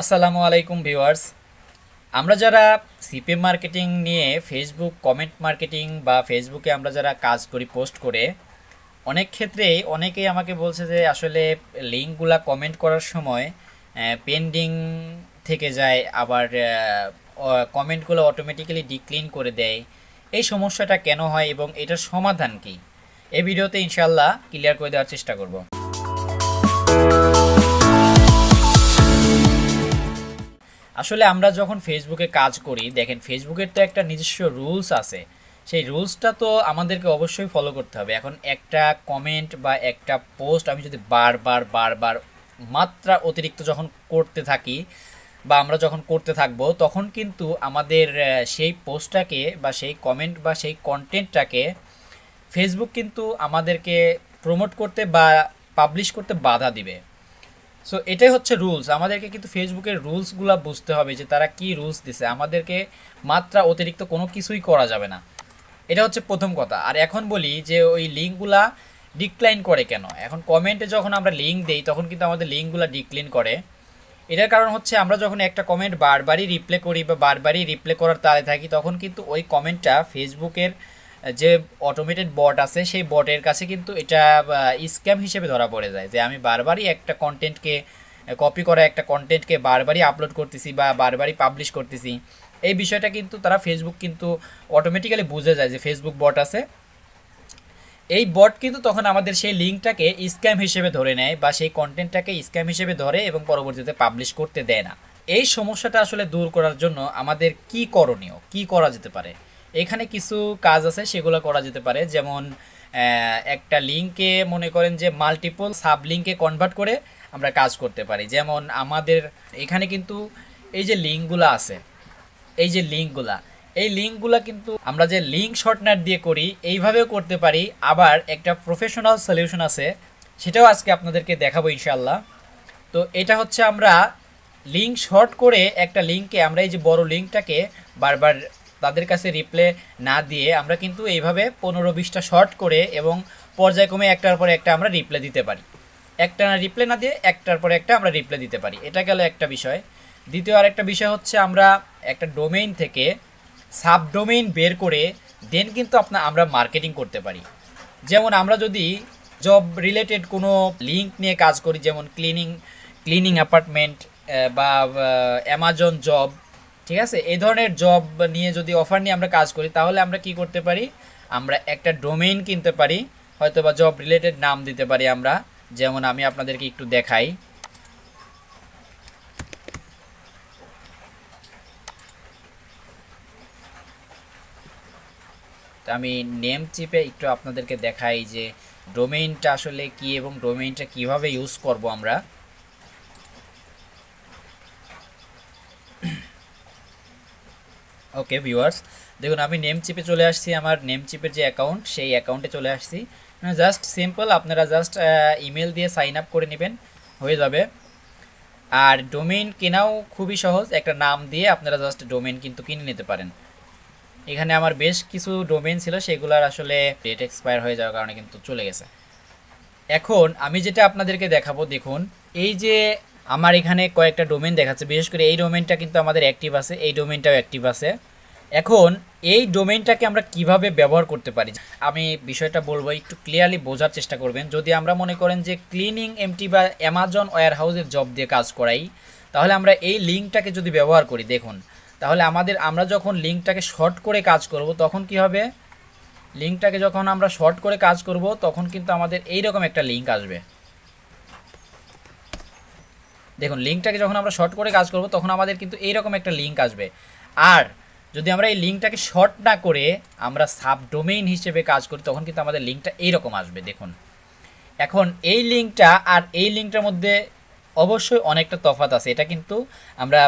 আসসালামু আলাইকুম ভিউয়ার্স। আমরা যারা সিপিএম মার্কেটিং নিয়ে ফেসবুক কমেন্ট মার্কেটিং বা ফেসবুকে আমরা যারা কাজ করি পোস্ট করে, অনেক ক্ষেত্রেই অনেকেই আমাকে বলছে যে আসলে লিঙ্কগুলা কমেন্ট করার সময় পেন্ডিং থেকে যায়, আবার কমেন্টগুলো অটোমেটিক্যালি ডিক্লিন করে দেয়। এই সমস্যাটা কেন হয় এবং এটার সমাধান কি, এই ভিডিওতে ইনশাল্লাহ ক্লিয়ার করে দেওয়ার চেষ্টা করব। আসলে আমরা যখন ফেসবুকে কাজ করি, দেখেন ফেসবুকের তো একটা নিজস্ব রুলস আছে। সেই রুলসটা তো আমাদেরকে অবশ্যই ফলো করতে হবে। এখন একটা কমেন্ট বা একটা পোস্ট আমি যদি বারবার বারবার মাত্রা অতিরিক্ত যখন করতে থাকি বা আমরা যখন করতে থাকবো, তখন কিন্তু আমাদের সেই পোস্টটাকে বা সেই কমেন্ট বা সেই কন্টেন্টটাকে ফেসবুক কিন্তু আমাদেরকে প্রমোট করতে বা পাবলিশ করতে বাধা দিবে। সো এটাই হচ্ছে রুলস। আমাদেরকে কিন্তু ফেসবুকের রুলসগুলো বুঝতে হবে যে তারা কি রুলস দিছে। আমাদেরকে মাত্রা অতিরিক্ত কোনো কিছুই করা যাবে না, এটা হচ্ছে প্রথম কথা। আর এখন বলি যে ওই লিঙ্কগুলা ডিক্লাইন করে কেন। এখন কমেন্টে যখন আমরা লিঙ্ক দেই তখন কিন্তু আমাদের লিঙ্কগুলো ডিক্লাইন করে। এটার কারণ হচ্ছে আমরা যখন একটা কমেন্ট বারবারই রিপ্লে করি বা বারবারই রিপ্লে করার তালে থাকি, তখন কিন্তু ওই কমেন্টটা ফেসবুকের যে অটোমেটেড বট আছে সেই বটের কাছে কিন্তু এটা স্ক্যাম হিসেবে ধরা পড়ে যায়। যে আমি বারবারই একটা কন্টেন্টকে কপি করা একটা কন্টেন্টকে বারবারই আপলোড করতেছি বা বারবারই পাবলিশ করতেছি। এই বিষয়টা কিন্তু তারা ফেসবুক কিন্তু অটোমেটিক্যালি বুঝে যায় যে ফেসবুক বট আছে। এই বট কিন্তু তখন আমাদের সেই লিঙ্কটাকে স্ক্যাম হিসেবে ধরে নেয় বা সেই কন্টেন্টটাকে স্ক্যাম হিসেবে ধরে এবং পরবর্তীতে পাবলিশ করতে দেয় না। এই সমস্যাটা আসলে দূর করার জন্য আমাদের কি করণীয়, কি করা যেতে পারে, এখানে কিছু কাজ আছে, সেগুলো করা যেতে পারে। যেমন একটা লিঙ্কে মনে করেন যে মাল্টিপল সাব লিঙ্কে কনভার্ট করে আমরা কাজ করতে পারি। যেমন আমাদের এখানে কিন্তু এই যে লিঙ্কগুলো আছে, এই যে লিঙ্কগুলা, এই লিঙ্কগুলা কিন্তু আমরা যে লিঙ্ক শর্টনার দিয়ে করি এইভাবেও করতে পারি। আবার একটা প্রফেশনাল সলিউশন আছে, সেটাও আজকে আপনাদেরকে দেখাবো ইনশাল্লাহ। তো এটা হচ্ছে আমরা লিঙ্ক শর্ট করে একটা লিঙ্কে আমরা এই যে বড় লিঙ্কটাকে বারবার তাদের কাছে রিপ্লে না দিয়ে আমরা কিন্তু এইভাবে 15-20টা শর্ট করে এবং পর্যায়ক্রমে একটার পর একটা আমরা রিপ্লে দিতে পারি। একটা রিপ্লে না দিয়ে একটার পর একটা আমরা রিপ্লে দিতে পারি। এটা গেল একটা বিষয়। দ্বিতীয় আরেকটা বিষয় হচ্ছে আমরা একটা ডোমেইন থেকে সাব ডোমেইন বের করে দেন কিন্তু আমরা মার্কেটিং করতে পারি। যেমন আমরা যদি জব রিলেটেড কোনো লিঙ্ক নিয়ে কাজ করি, যেমন ক্লিনিং অ্যাপার্টমেন্ট বা অ্যামাজন জব, ঠিক আছে, এই ধরনের জব নিয়ে যদি অফার নিয়ে আমরা কাজ করি, তাহলে আমরা কি করতে পারি, আমরা একটা ডোমেইন কিনতে পারি, হয়তো বা জব রিলেটেড নাম দিতে পারি আমরা। যেমন আমি আপনাদেরকে একটু দেখাই। তো আমি নেম চিপে একটু আপনাদেরকে দেখাই যে ডোমেইনটা আসলে কি এবং ডোমেইনটা কিভাবে ইউজ করব আমরা। ওকে ভিউয়ার্স, দেখুন আমি নেম চিপে চলে আসছি। আমার নেম চিপের যে অ্যাকাউন্ট, সেই অ্যাকাউন্টে চলে আসছি। জাস্ট সিম্পল, আপনারা জাস্ট ইমেল দিয়ে সাইন আপ করে নেবেন, হয়ে যাবে। আর ডোমেইন কেনাও খুবই সহজ, একটা নাম দিয়ে আপনারা জাস্ট ডোমেইন কিন্তু কিনে নিতে পারেন। এখানে আমার বেশ কিছু ডোমেইন ছিল, সেগুলোর আসলে ডেট এক্সপায়ার হয়ে যাওয়ার কারণে কিন্তু চলে গেছে। এখন আমি যেটা আপনাদেরকে দেখাবো, দেখুন এই যে আমার এখানে কয়েকটা ডোমেইন দেখাচ্ছে, বিশেষ করে এই ডোমেইনটা কিন্তু আমাদের অ্যাক্টিভ আছে, এই ডোমেইনটাও অ্যাক্টিভ আছে। এখন এই ডোমেইনটাকে আমরা কিভাবে ব্যবহার করতে পারি আমি বিষয়টা বলবো, একটু ক্লিয়ারলি বোঝার চেষ্টা করবেন। যদি আমরা মনে করেন যে ক্লিনিং এমটি বা অ্যামাজন ওয়্যার হাউসের জব দিয়ে কাজ করাই, তাহলে আমরা এই লিঙ্কটাকে যদি ব্যবহার করি, দেখুন তাহলে আমরা যখন লিঙ্কটাকে শর্ট করে কাজ করব তখন কি হবে, লিঙ্কটাকে যখন আমরা শর্ট করে কাজ করব তখন কিন্তু আমাদের এইরকম একটা লিঙ্ক আসবে। দেখুন লিঙ্কটাকে যখন আমরা শর্ট করে কাজ করব তখন আমাদের কিন্তু এইরকম একটা লিঙ্ক আসবে। আর যদি আমরা এই লিঙ্কটাকে শর্ট না করে আমরা সাব ডোমেইন হিসেবে কাজ করি, তখন কিন্তু আমাদের লিঙ্কটা এইরকম আসবে। দেখুন এখন এই লিঙ্কটা আর এই লিঙ্কটার মধ্যে অবশ্যই অনেকটা তফাৎ আছে, এটা কিন্তু আমরা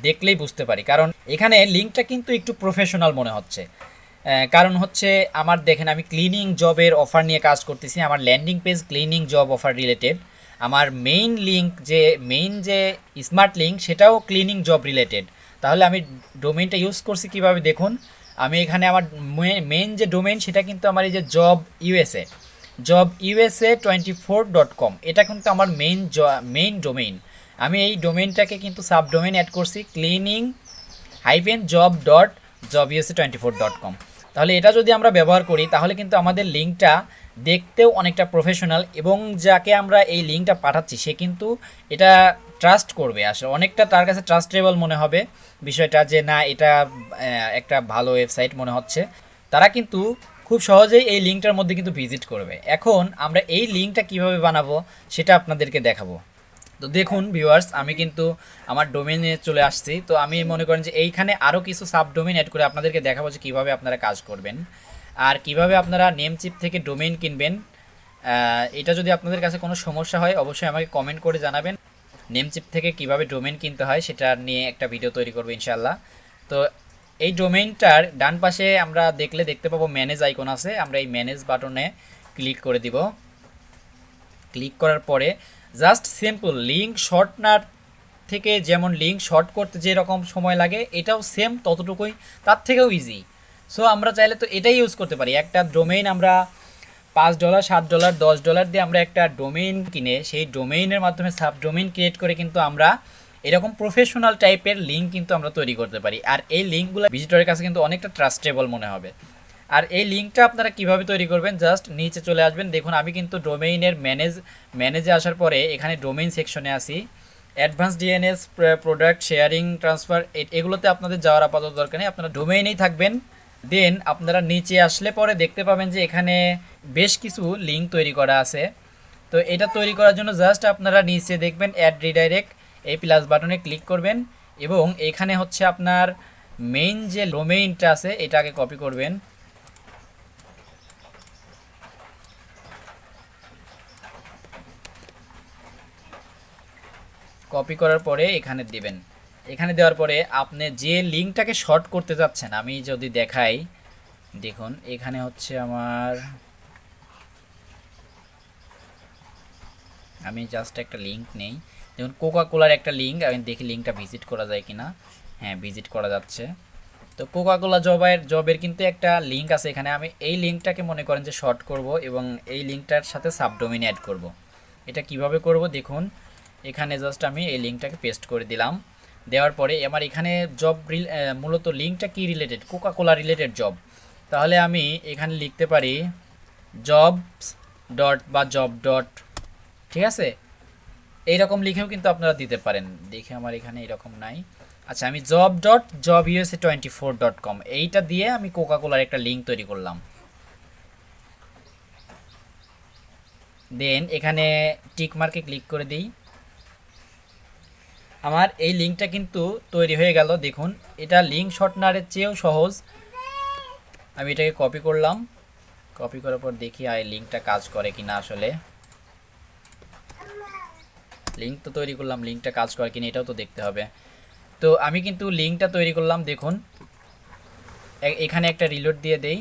দেখলেই বুঝতে পারি। কারণ এখানে লিঙ্কটা কিন্তু একটু প্রফেশনাল মনে হচ্ছে। কারণ হচ্ছে আমার দেখেন আমি ক্লিনিং জবের অফার নিয়ে কাজ করতেছি, আমার landing page cleaning job offer related, আমার মেইন যে স্মার্ট লিঙ্ক সেটাও ক্লিনিং জব রিলেটেড। তাহলে আমি ডোমেইনটা ইউজ করছি কিভাবে, দেখুন আমি এখানে আমার মেইন যে ডোমেইন সেটা কিন্তু আমার এই যে জব USA24.com, এটা কিন্তু আমার মেইন ডোমেইন। আমি এই ডোমেইনটাকে কিন্তু সাবডোমেইন অ্যাড করছি cleaning-job.jobusa24.com। তাহলে এটা যদি আমরা ব্যবহার করি তাহলে কিন্তু আমাদের লিঙ্কটা দেখতেও অনেকটা প্রফেশনাল, এবং যাকে আমরা এই লিঙ্কটা পাঠাচ্ছি সে কিন্তু এটা ট্রাস্ট করবে, আসলে অনেকটা তার কাছে ট্রাস্টেবল মনে হবে বিষয়টা, যে না এটা একটা ভালো ওয়েবসাইট মনে হচ্ছে। তারা কিন্তু খুব সহজেই এই লিঙ্কটার মধ্যে কিন্তু ভিজিট করবে। এখন আমরা এই লিঙ্কটা কিভাবে বানাবো সেটা আপনাদেরকে দেখাবো। তো দেখুন ভিউয়ার্স, আমি কিন্তু আমার ডোমেইনে চলে আসছি। তো আমি মনে করেন যে এইখানে আরও কিছু সাব ডোমেইন অ্যাড করে আপনাদেরকে দেখাবো যে কীভাবে আপনারা কাজ করবেন আর কিভাবে আপনারা নেমচিপ থেকে ডোমেইন কিনবেন। এটা যদি আপনাদের কাছে কোনো সমস্যা হয় অবশ্যই আমাকে কমেন্ট করে জানাবেন। নেমচিপ থেকে কিভাবে ডোমেইন কিনতে হয় সেটা নিয়ে একটা ভিডিও তৈরি করবো ইনশাল্লাহ। তো এই ডোমেইনটার ডান পাশে আমরা দেখতে পাবো ম্যানেজ আইকন আছে, আমরা এই ম্যানেজ বাটনে ক্লিক করে দিব। ক্লিক করার পরে জাস্ট সিম্পল লিঙ্ক শর্টনার থেকে যেমন লিঙ্ক শর্ট করতে যেরকম সময় লাগে এটাও সেম ততটুকুই, তার থেকেও ইজি। সো আমরা চাইলে তো এটাই ইউজ করতে পারি। একটা ডোমেইন আমরা $5, $7, $10 দিয়ে আমরা একটা ডোমেইন কিনে সেই ডোমেইনের মাধ্যমে সাব ডোমেইন ক্রিয়েট করে কিন্তু আমরা এরকম প্রফেশনাল টাইপের লিঙ্ক কিন্তু আমরা তৈরি করতে পারি। আর এই লিঙ্কগুলো ভিজিটরের কাছে কিন্তু অনেকটা ট্রাস্টেবল মনে হবে। আর এই লিঙ্কটা আপনারা কিভাবে তৈরি করবেন, জাস্ট নিচে চলে আসবেন। দেখুন আমি কিন্তু ডোমেইনের ম্যানেজে আসার পরে এখানে ডোমেইন সেকশনে আসি। Advance DNS, product sharing, transfer, এগুলোতে আপনাদের যাওয়ার আপাতত দরকার নেই, আপনারা ডোমেইনেই থাকবেন। দেন আপনারা নিচে আসলে পরে দেখতে পাবেন যে এখানে বেশ কিছু লিঙ্ক তৈরি করা আছে। তো এটা তৈরি করার জন্য জাস্ট আপনারা নিচে দেখবেন অ্যাড রিডাইরেক্ট, এই প্লাস বাটনে ক্লিক করবেন এবং এখানে হচ্ছে আপনার মেইন যে ডোমেইনটা আছে এটাকে কপি করবেন। কপি করার পরে এখানে দিবেন। এখানে দেওয়ার পরে আপনি যে লিঙ্কটাকে শর্ট করতে যাচ্ছেন, আমি যদি দেখাই, দেখুন এখানে হচ্ছে আমি জাস্ট একটা লিঙ্ক নেই। দেখুন কোকা কোলার একটা লিঙ্ক, আমি দেখি লিঙ্কটা ভিজিট করা যায় কিনা। হ্যাঁ, ভিজিট করা যাচ্ছে। তো কোকা কোলা জবের কিন্তু একটা লিঙ্ক আছে এখানে। আমি এই লিঙ্কটাকে মনে করেন যে শর্ট করব এবং এই লিঙ্কটার সাথে সাবডোমেইন অ্যাড করব। এটা কিভাবে করব দেখুন, এখানে জাস্ট আমি এই লিঙ্কটাকে পেস্ট করে দিলাম। দেওয়ার পরে আমার এখানে মূলত লিঙ্কটা কি related, Coca Cola related job. তাহলে আমি এখানে লিখতে পারি জবস ডট বা জব ডট, ঠিক আছে, এইরকম লিখেও কিন্তু আপনারা দিতে পারেন। দেখে আমার এখানে এরকম নাই। আচ্ছা, আমি job.jobusa24.com এইটা দিয়ে আমি কোকা কোলার একটা লিঙ্ক তৈরি করলাম। দেন এখানে টিক মার্কে ক্লিক করে দিই। আমার এই লিঙ্কটা কিন্তু তৈরি হয়ে গেল। দেখুন এটা লিঙ্ক শর্টনারের চেয়েও সহজ। আমি এটাকে কপি করলাম, কপি করার পর দেখি লিঙ্কটা কাজ করে কিনা। আসলে লিঙ্ক তো তৈরি করলাম, লিঙ্কটা কাজ করে কিনা এটাও তো দেখতে হবে। তো আমি কিন্তু লিঙ্কটা তৈরি করলাম। দেখুন এখানে একটা রিলোড দিয়ে দেই,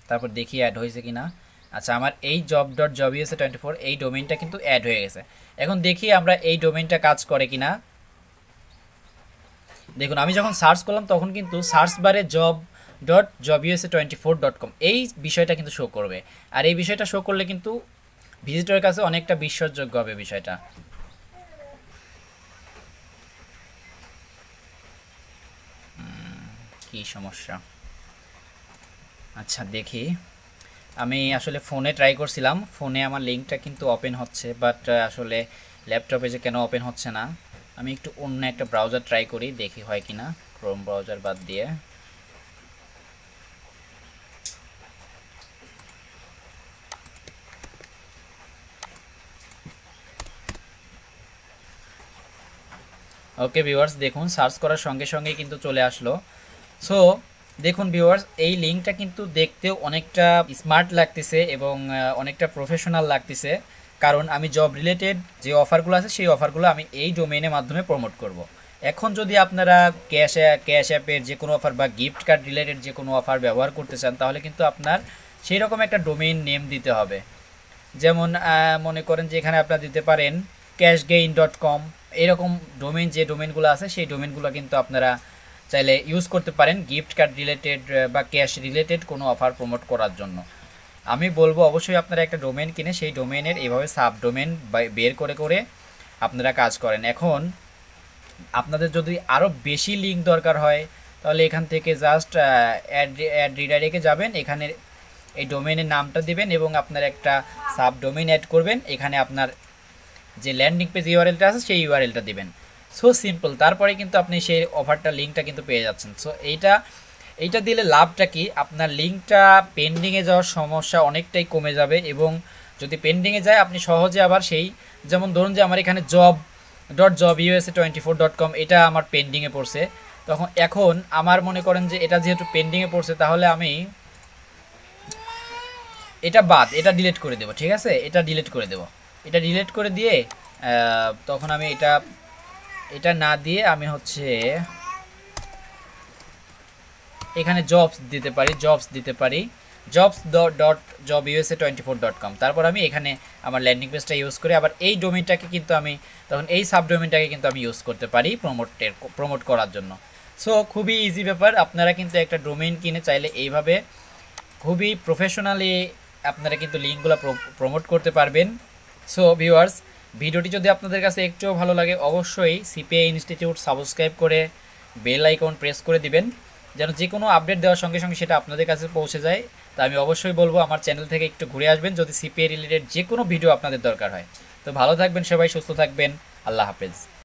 তারপর দেখি অ্যাড হয়েছে কিনা। আচ্ছা, আমার এই job.jobusa24 এই ডোমেইনটা কিন্তু অ্যাড হয়ে গেছে। এখন দেখি আমরা এই ডোমেইনটা কাজ করে কিনা। দেখুন আমি যখন সার্চ করলাম তখন কিন্তু সার্চ বারে job.jobusa24.com এই বিষয়টা কিন্তু শো করবে। আর এই বিষয়টা শো করলে কিন্তু ভিজিটরের কাছে অনেকটা বিশ্বাসযোগ্য হবে বিষয়টা। কি সমস্যা, আচ্ছা দেখি। আমি আসলে ফোনে ট্রাই করছিলাম, ফোনে আমার লিঙ্কটা কিন্তু ওপেন হচ্ছে, বাট আসলে ল্যাপটপে যে কেন ওপেন হচ্ছে না। আমি একটু অন্য একটা ব্রাউজার ট্রাই করি, দেখি হয় কিনা, ক্রোম ব্রাউজার বাদ দিয়ে। ওকে ভিউয়ার্স, দেখুন সার্চ করার সঙ্গে সঙ্গে কিন্তু চলে আসলো। সো দেখুন ভিউয়ার্স, এই লিঙ্কটা কিন্তু দেখতেও অনেকটা স্মার্ট লাগতেছে এবং অনেকটা প্রফেশনাল লাগতেছে, কারণ আমি জব রিলেটেড যে অফারগুলো আছে সেই অফারগুলো আমি এই ডোমেইনের মাধ্যমে প্রমোট করব। এখন যদি আপনারা ক্যাশ অ্যাপের যে কোনো অফার বা গিফট কার্ড রিলেটেড যে কোনো অফার ব্যবহার করতে চান তাহলে কিন্তু আপনার সেই রকম একটা ডোমেইন নেম দিতে হবে। যেমন মনে করেন যে এখানে আপনারা দিতে পারেন cashgain.com, এরকম ডোমেইন যে ডোমেইনগুলো আছে সেই ডোমেইনগুলো কিন্তু আপনারা চাইলে ইউজ করতে পারেন গিফট কার্ড রিলেটেড বা ক্যাশ রিলেটেড কোনো অফার প্রমোট করার জন্য। আমি বলবো অবশ্যই আপনারা একটা ডোমেইন কিনে সেই ডোমেইনের এভাবে সাব ডোমেইন বের করে আপনারা কাজ করেন। এখন আপনাদের যদি আরও বেশি লিঙ্ক দরকার হয় তাহলে এখান থেকে জাস্ট অ্যাড রিডাইরেক্টে যাবেন, এখানে এই ডোমেইনের নামটা দিবেন এবং আপনার একটা সাব ডোমেইন অ্যাড করবেন, এখানে আপনার যে ল্যান্ডিং পেজ ইউআরএলটা আছে সেই ইউআরএলটা দিবেন। সো সিম্পল, তারপরে কিন্তু আপনি সেই অফারটা লিঙ্কটা কিন্তু পেয়ে যাচ্ছেন। সো এইটা দিলে লাভটা কি, আপনার লিঙ্কটা পেন্ডিংয়ে যাওয়ার সমস্যা অনেকটাই কমে যাবে এবং যদি পেন্ডিংয়ে যায় আপনি সহজে আবার সেই, যেমন ধরুন যে আমার এখানে job.usa24.com এটা আমার পেন্ডিংয়ে পড়ছে, তখন এখন আমার মনে করেন যে এটা যেহেতু পেন্ডিংয়ে পড়ছে তাহলে আমি এটা ডিলিট করে দেবো, ঠিক আছে, এটা ডিলিট করে দেবো। এটা ডিলিট করে দিয়ে তখন আমি এটা না দিয়ে আমি হচ্ছে এখানে জবস দিতে পারি jobs.jobusa24.com। তারপর আমি এখানে আমার ল্যান্ডিং পেজটা ইউজ করে আবার এই ডোমেইনটাকে কিন্তু আমি তখন এই সাব ডোমেইনটাকে কিন্তু আমি ইউজ করতে পারি প্রমোট করার জন্য। সো খুবই ইজি ব্যাপার, আপনারা কিন্তু একটা ডোমেইন কিনে চাইলে এইভাবে খুবই প্রফেশনালি আপনারা কিন্তু লিঙ্কগুলো প্রমোট করতে পারবেন। সো ভিউয়ার্স, ভিডিওটি যদি আপনাদের কাছে একটুও ভালো লাগে অবশ্যই সিপিআই ইনস্টিটিউট সাবস্ক্রাইব করে বেল আইকন প্রেস করে দিবেন, যেন যে কোনো আপডেট দেওয়ার সঙ্গে সঙ্গে সেটা আপনাদের কাছে পৌঁছে যায়। তা আমি অবশ্যই বলবো আমার চ্যানেল থেকে একটু ঘুরে আসবেন যদি সিপিআই রিলেটেড যে কোনো ভিডিও আপনাদের দরকার হয়। তো ভালো থাকবেন সবাই, সুস্থ থাকবেন, আল্লাহ হাফেজ।